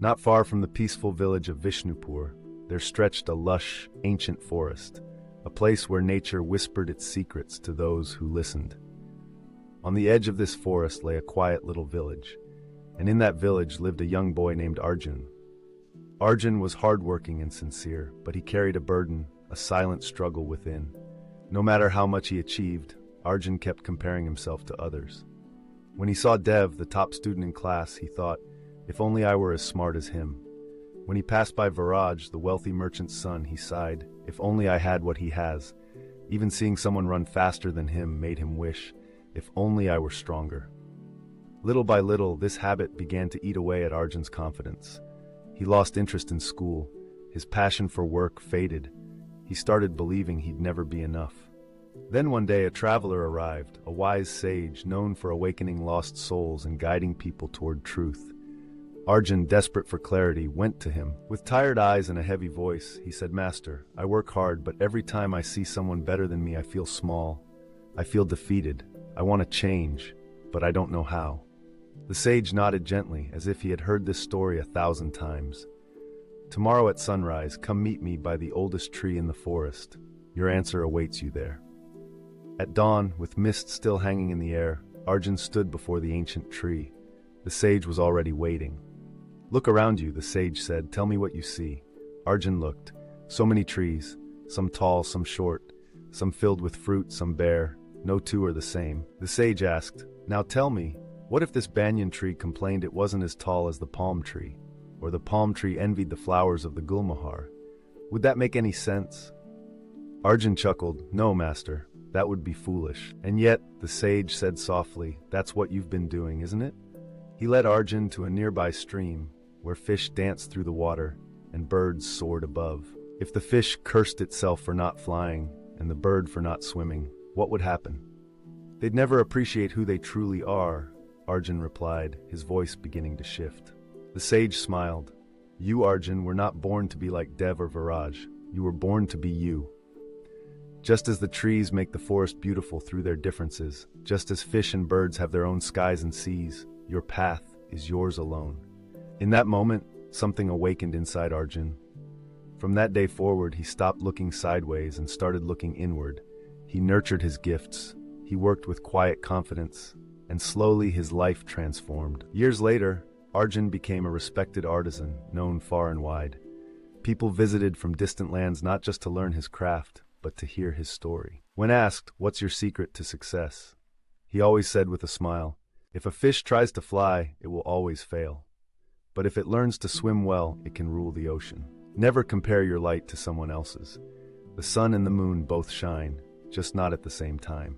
Not far from the peaceful village of Vishnupur, there stretched a lush, ancient forest, a place where nature whispered its secrets to those who listened. On the edge of this forest lay a quiet little village, and in that village lived a young boy named Arjun. Arjun was hardworking and sincere, but he carried a burden, a silent struggle within. No matter how much he achieved, Arjun kept comparing himself to others. When he saw Dev, the top student in class, he thought, if only I were as smart as him. When he passed by Viraj, the wealthy merchant's son, he sighed, if only I had what he has. Even seeing someone run faster than him made him wish, if only I were stronger. Little by little, this habit began to eat away at Arjun's confidence. He lost interest in school. His passion for work faded. He started believing he'd never be enough. Then one day a traveler arrived, a wise sage known for awakening lost souls and guiding people toward truth. Arjun, desperate for clarity, went to him. With tired eyes and a heavy voice, he said, Master, I work hard, but every time I see someone better than me, I feel small. I feel defeated. I want to change, but I don't know how. The sage nodded gently, as if he had heard this story 1,000 times. Tomorrow at sunrise, come meet me by the oldest tree in the forest. Your answer awaits you there. At dawn, with mist still hanging in the air, Arjun stood before the ancient tree. The sage was already waiting. Look around you, the sage said. Tell me what you see. Arjun looked. So many trees, some tall, some short, some filled with fruit, some bare. No two are the same. The sage asked, now tell me, what if this banyan tree complained it wasn't as tall as the palm tree, or the palm tree envied the flowers of the gulmohar? Would that make any sense? Arjun chuckled, no, master, that would be foolish. And yet, the sage said softly, that's what you've been doing, isn't it? He led Arjun to a nearby stream, where fish danced through the water, and birds soared above. If the fish cursed itself for not flying, and the bird for not swimming, what would happen? They'd never appreciate who they truly are, Arjun replied, his voice beginning to shift. The sage smiled. You, Arjun, were not born to be like Dev or Viraj. You were born to be you. Just as the trees make the forest beautiful through their differences, just as fish and birds have their own skies and seas, your path is yours alone. In that moment, something awakened inside Arjun. From that day forward, he stopped looking sideways and started looking inward. He nurtured his gifts. He worked with quiet confidence, and slowly his life transformed. Years later, Arjun became a respected artisan, known far and wide. People visited from distant lands not just to learn his craft, but to hear his story. When asked, what's your secret to success? He always said with a smile, if a fish tries to fly, it will always fail. But if it learns to swim well, it can rule the ocean. Never compare your light to someone else's. The sun and the moon both shine, just not at the same time.